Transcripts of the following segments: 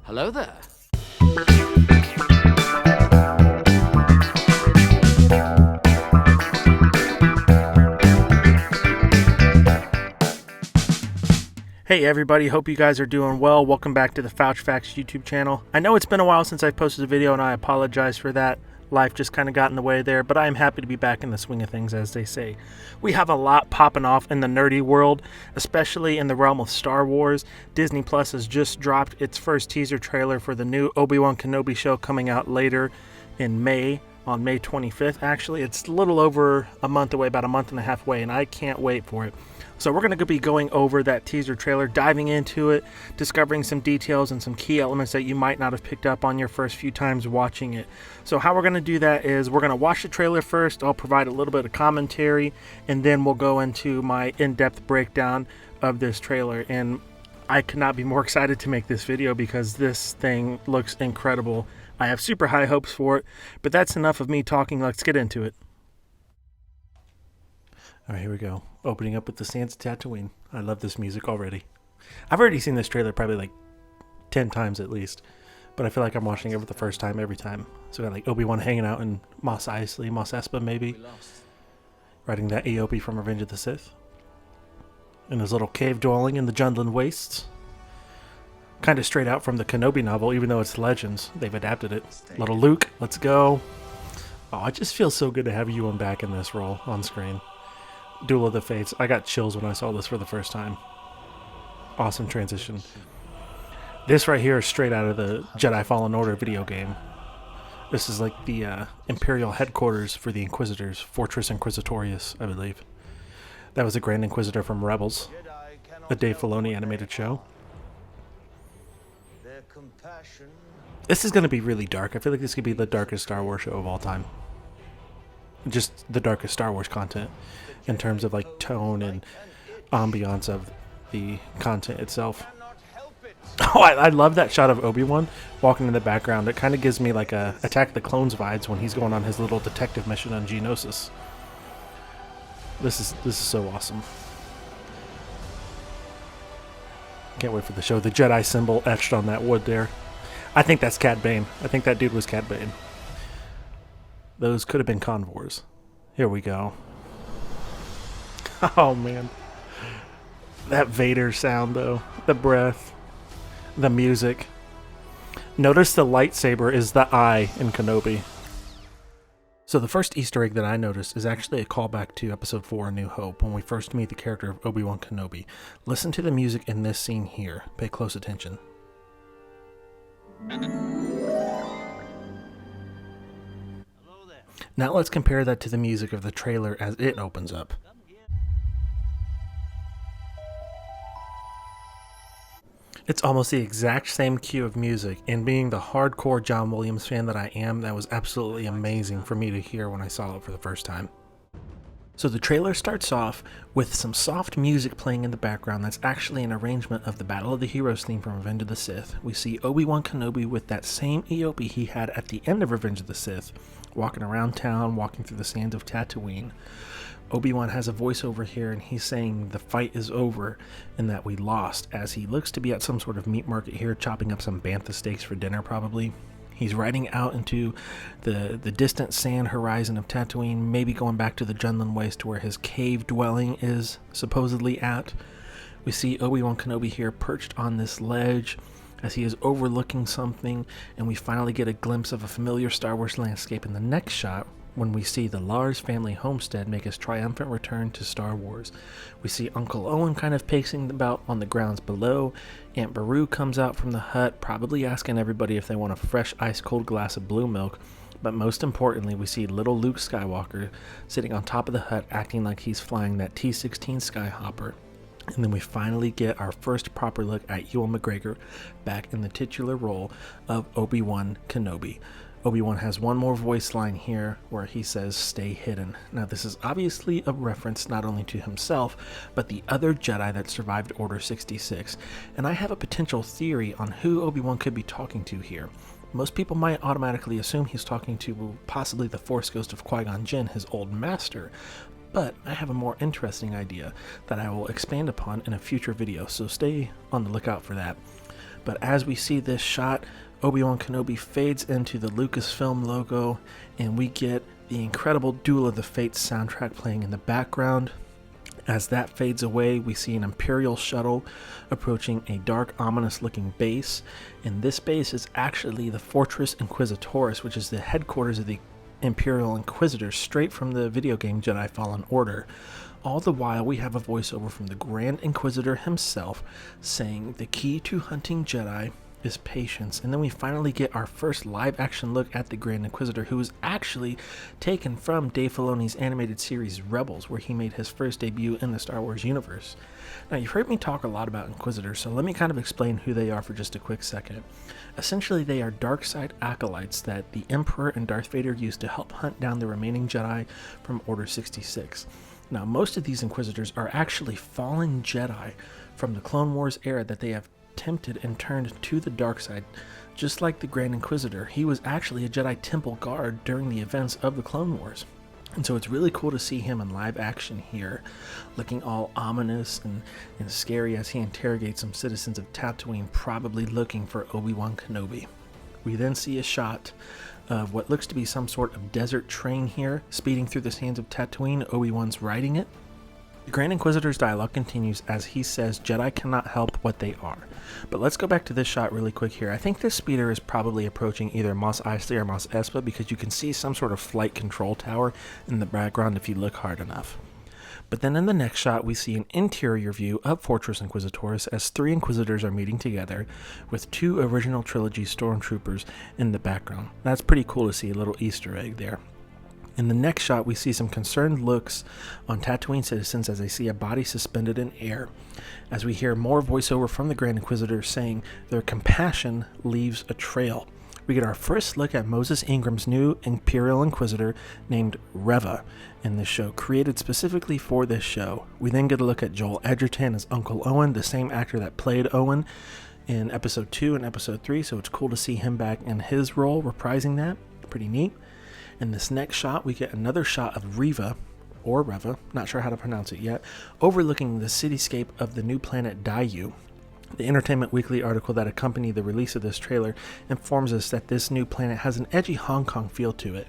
Hello there. Hey everybody, hope you guys are doing well. Welcome back to the Fouch Facts YouTube channel. I know it's been a while since I posted a video and I apologize for that. Life just kind of got in the way there, but I am happy to be back in the swing of things, as they say. We have a lot popping off in the nerdy world, especially in the realm of Star Wars. Disney Plus has just dropped its first teaser trailer for the new Obi-Wan Kenobi show coming out later in May, on May 25th actually. It's a little over a month away, about a month and a half away, and I can't wait for it. So we're going to be going over that teaser trailer, diving into it, discovering some details and some key elements that you might not have picked up on your first few times watching it. So how we're going to do that is we're going to watch the trailer first. I'll provide a little bit of commentary, and then we'll go into my in-depth breakdown of this trailer. And I could not be more excited to make this video because this thing looks incredible. I have super high hopes for it, but that's enough of me talking. Let's get into it. All right, here we go. Opening up with the Sands of Tatooine. I love this music already. I've already seen this trailer probably like 10 times at least, but I feel like I'm watching it for the first time every time. So I got like Obi-Wan hanging out in Mos Eisley, Mos Espa maybe, riding that Eope from Revenge of the Sith, in his little cave dwelling in the Jundland Wastes. Kind of straight out from the Kenobi novel, even though it's Legends. They've adapted it. Little Luke, let's go. Oh, it just feels so good to have Ewan back in this role on screen. Duel of the Fates. I got chills when I saw this for the first time. Awesome transition. This right here is straight out of the Jedi Fallen Order video game. This is like the Imperial headquarters for the Inquisitors. Fortress Inquisitorius, I believe. That was the Grand Inquisitor from Rebels, a Dave Filoni animated show. This is going to be really dark. I feel like this could be the darkest Star Wars show of all time. Just the darkest Star Wars content in terms of like tone and ambiance of the content itself. Oh, I love that shot of Obi-Wan walking in the background. It kind of gives me like a Attack of the Clones vibes when he's going on his little detective mission on Geonosis. This is so awesome. Can't wait for the show. The Jedi symbol etched on that wood there. I think that's Cad Bane. I think that dude was Cad Bane. Those could have been convors. Here we go. Oh, man. That Vader sound, though. The breath. The music. Notice the lightsaber is the eye in Kenobi. So the first Easter egg that I noticed is actually a callback to Episode 4, A New Hope, when we first meet the character of Obi-Wan Kenobi. Listen to the music in this scene here. Pay close attention. Now let's compare that to the music of the trailer as it opens up. It's almost the exact same cue of music, and being the hardcore John Williams fan that I am, that was absolutely amazing for me to hear when I saw it for the first time. So the trailer starts off with some soft music playing in the background that's actually an arrangement of the Battle of the Heroes theme from Revenge of the Sith. We see Obi-Wan Kenobi with that same Eope he had at the end of Revenge of the Sith, walking around town, walking through the sands of Tatooine. Obi-Wan has a voiceover here, and he's saying the fight is over and that we lost, as he looks to be at some sort of meat market here, chopping up some bantha steaks for dinner probably. He's riding out into the distant sand horizon of Tatooine, maybe going back to the Jundland Waste where his cave dwelling is supposedly at. We see Obi-Wan Kenobi here perched on this ledge as he is overlooking something, and we finally get a glimpse of a familiar Star Wars landscape in the next shot when we see the Lars family homestead make his triumphant return to Star Wars. We see Uncle Owen kind of pacing about on the grounds below. Aunt Beru comes out from the hut, probably asking everybody if they want a fresh ice-cold glass of blue milk. But most importantly, we see little Luke Skywalker sitting on top of the hut acting like he's flying that T-16 Skyhopper. And then we finally get our first proper look at Ewan McGregor back in the titular role of Obi-Wan Kenobi. Obi-Wan has one more voice line here where he says, "Stay hidden." Now this is obviously a reference not only to himself, but the other Jedi that survived Order 66. And I have a potential theory on who Obi-Wan could be talking to here. Most people might automatically assume he's talking to possibly the Force Ghost of Qui-Gon Jinn, his old master. But I have a more interesting idea that I will expand upon in a future video, so stay on the lookout for that. But as we see this shot, Obi-Wan Kenobi fades into the Lucasfilm logo, and we get the incredible Duel of the Fates soundtrack playing in the background. As that fades away, we see an Imperial shuttle approaching a dark, ominous-looking base, and this base is actually the Fortress Inquisitoris, which is the headquarters of the Imperial Inquisitors, straight from the video game Jedi Fallen Order. All the while, we have a voiceover from the Grand Inquisitor himself saying, "The key to hunting Jedi is patience." And then we finally get our first live-action look at the Grand Inquisitor, who was actually taken from Dave Filoni's animated series Rebels, where he made his first debut in the Star Wars universe. Now, you've heard me talk a lot about Inquisitors, so let me kind of explain who they are for just a quick second. Essentially, they are dark side acolytes that the Emperor and Darth Vader used to help hunt down the remaining Jedi from Order 66. Now, most of these Inquisitors are actually fallen Jedi from the Clone Wars era that they have tempted and turned to the dark side. Just like the Grand Inquisitor, he was actually a Jedi Temple guard during the events of the Clone Wars. And so it's really cool to see him in live action here, looking all ominous and scary as he interrogates some citizens of Tatooine, probably looking for Obi-Wan Kenobi. We then see a shot of what looks to be some sort of desert train here, speeding through the sands of Tatooine. Obi-Wan's riding it. The Grand Inquisitor's dialogue continues as he says Jedi cannot help what they are. But let's go back to this shot really quick here. I think this speeder is probably approaching either Mos Eisley or Mos Espa, because you can see some sort of flight control tower in the background if you look hard enough. But then in the next shot, we see an interior view of Fortress Inquisitoris as 3 Inquisitors are meeting together with 2 original trilogy stormtroopers in the background. That's pretty cool to see, a little Easter egg there. In the next shot, we see some concerned looks on Tatooine citizens as they see a body suspended in air, as we hear more voiceover from the Grand Inquisitor saying their compassion leaves a trail. We get our first look at Moses Ingram's new Imperial Inquisitor named Reva in this show, created specifically for this show. We then get a look at Joel Edgerton as Uncle Owen, the same actor that played Owen in Episode 2 and Episode 3, so it's cool to see him back in his role, reprising that. Pretty neat. In this next shot, we get another shot of Reva, or Reva, not sure how to pronounce it yet, overlooking the cityscape of the new planet Daiyu. The Entertainment Weekly article that accompanied the release of this trailer informs us that this new planet has an edgy Hong Kong feel to it.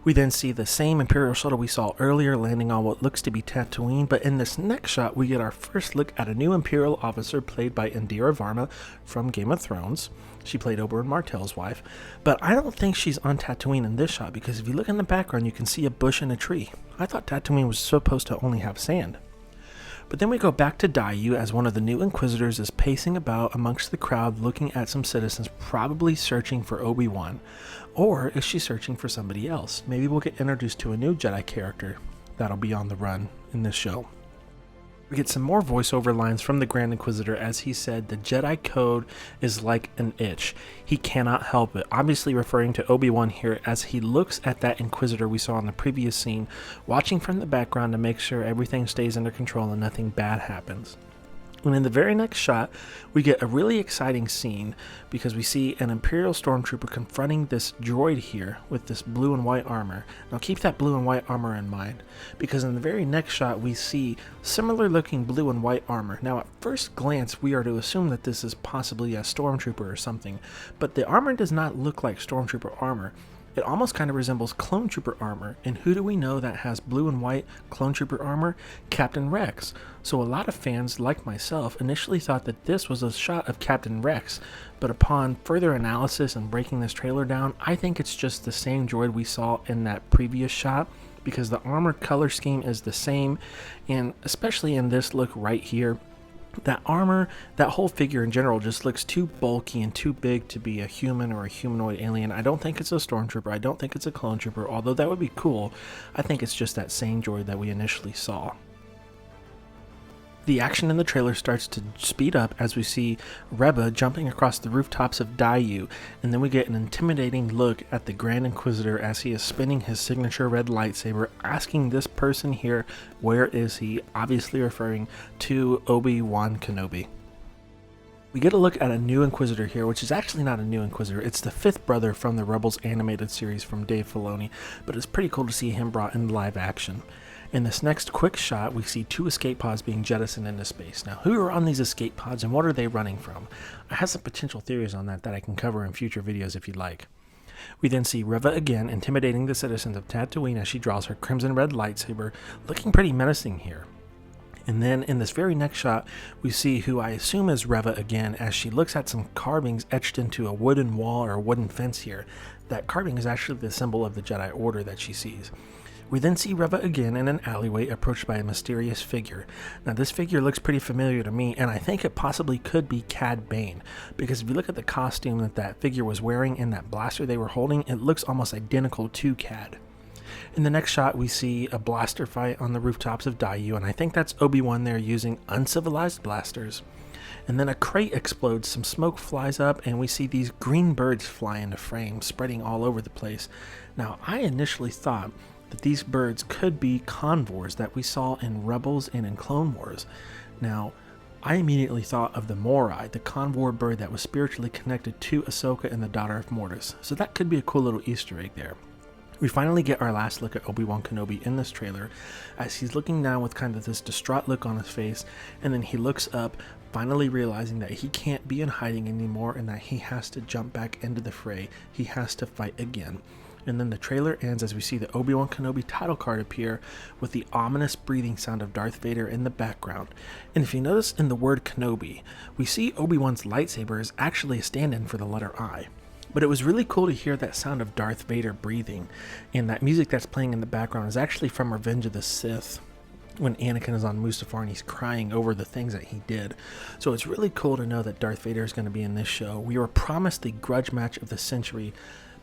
We then see the same Imperial shuttle we saw earlier landing on what looks to be Tatooine, but in this next shot we get our first look at a new Imperial officer played by Indira Varma from Game of Thrones. She played Oberyn Martell's wife, but I don't think she's on Tatooine in this shot, because if you look in the background you can see a bush and a tree. I thought Tatooine was supposed to only have sand. But then we go back to Daiyu as one of the new Inquisitors is pacing about amongst the crowd looking at some citizens, probably searching for Obi-Wan. Or is she searching for somebody else? Maybe we'll get introduced to a new Jedi character that'll be on the run in this show. We get some more voiceover lines from the Grand Inquisitor as he said the Jedi Code is like an itch. He cannot help it. Obviously referring to Obi-Wan here as he looks at that Inquisitor we saw in the previous scene, watching from the background to make sure everything stays under control and nothing bad happens. And in the very next shot, we get a really exciting scene because we see an Imperial Stormtrooper confronting this droid here with this blue and white armor. Now keep that blue and white armor in mind, because in the very next shot we see similar looking blue and white armor. Now at first glance we are to assume that this is possibly a Stormtrooper or something, but the armor does not look like Stormtrooper armor. It almost kind of resembles Clone Trooper armor, and who do we know that has blue and white Clone Trooper armor? Captain Rex. So a lot of fans, like myself, initially thought that this was a shot of Captain Rex, but upon further analysis and breaking this trailer down, I think it's just the same droid we saw in that previous shot, because the armor color scheme is the same, and especially in this look right here, that armor, that whole figure in general just looks too bulky and too big to be a human or a humanoid alien. I don't think it's a Stormtrooper. I don't think it's a Clone Trooper, although that would be cool. I think it's just that same droid that we initially saw. The action in the trailer starts to speed up as we see Reva jumping across the rooftops of Daiyu, and then we get an intimidating look at the Grand Inquisitor as he is spinning his signature red lightsaber, asking this person here, where is he? Obviously referring to Obi-Wan Kenobi. We get a look at a new Inquisitor here, which is actually not a new Inquisitor. It's the 5th brother from the Rebels animated series from Dave Filoni, but it's pretty cool to see him brought in live action. In this next quick shot, we see 2 escape pods being jettisoned into space. Now, who are on these escape pods and what are they running from? I have some potential theories on that I can cover in future videos if you'd like. We then see Reva again intimidating the citizens of Tatooine as she draws her crimson red lightsaber, looking pretty menacing here. And then in this very next shot, we see who I assume is Reva again as she looks at some carvings etched into a wooden wall or a wooden fence here. That carving is actually the symbol of the Jedi Order that she sees. We then see Reva again in an alleyway approached by a mysterious figure. Now this figure looks pretty familiar to me, and I think it possibly could be Cad Bane, because if you look at the costume that figure was wearing and that blaster they were holding, it looks almost identical to Cad. In the next shot, we see a blaster fight on the rooftops of Daiyu, and I think that's Obi-Wan there using uncivilized blasters. And then a crate explodes, some smoke flies up, and we see these green birds fly into frame, spreading all over the place. Now, I initially thought that these birds could be convors that we saw in Rebels and in Clone Wars. Now, I immediately thought of the Morai, the convor bird that was spiritually connected to Ahsoka and the daughter of Mortis, so that could be a cool little Easter egg there. We finally get our last look at Obi-Wan Kenobi in this trailer as he's looking down with kind of this distraught look on his face, and then he looks up, finally realizing that he can't be in hiding anymore and that he has to jump back into the fray. He has to fight again. And then the trailer ends as we see the Obi-Wan Kenobi title card appear with the ominous breathing sound of Darth Vader in the background. And if you notice in the word Kenobi, we see Obi-Wan's lightsaber is actually a stand-in for the letter I. But it was really cool to hear that sound of Darth Vader breathing, and that music that's playing in the background is actually from Revenge of the Sith, when Anakin is on Mustafar and he's crying over the things that he did. So it's really cool to know that Darth Vader is going to be in this show. We were promised the grudge match of the century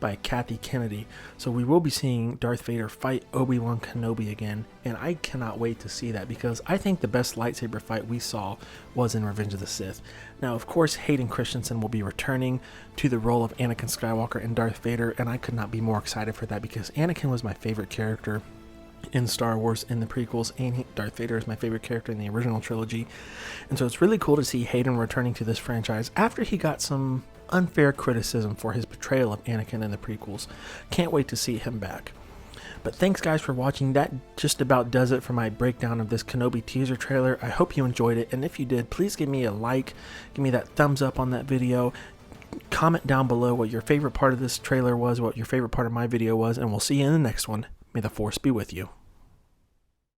by Kathy Kennedy, so we will be seeing Darth Vader fight Obi-Wan Kenobi again, and I cannot wait to see that because I think the best lightsaber fight we saw was in Revenge of the Sith. Now, of course, Hayden Christensen will be returning to the role of Anakin Skywalker and Darth Vader, and I could not be more excited for that because Anakin was my favorite character in Star Wars in the prequels, and Darth Vader is my favorite character in the original trilogy, and so it's really cool to see Hayden returning to this franchise after he got some unfair criticism for his portrayal of Anakin in the prequels. Can't wait to see him back. But thanks guys for watching. That just about does it for my breakdown of this Kenobi teaser trailer. I hope you enjoyed it, and if you did, please give me a like, give me that thumbs up on that video, comment down below what your favorite part of this trailer was, what your favorite part of my video was, and we'll see you in the next one. May the Force be with you.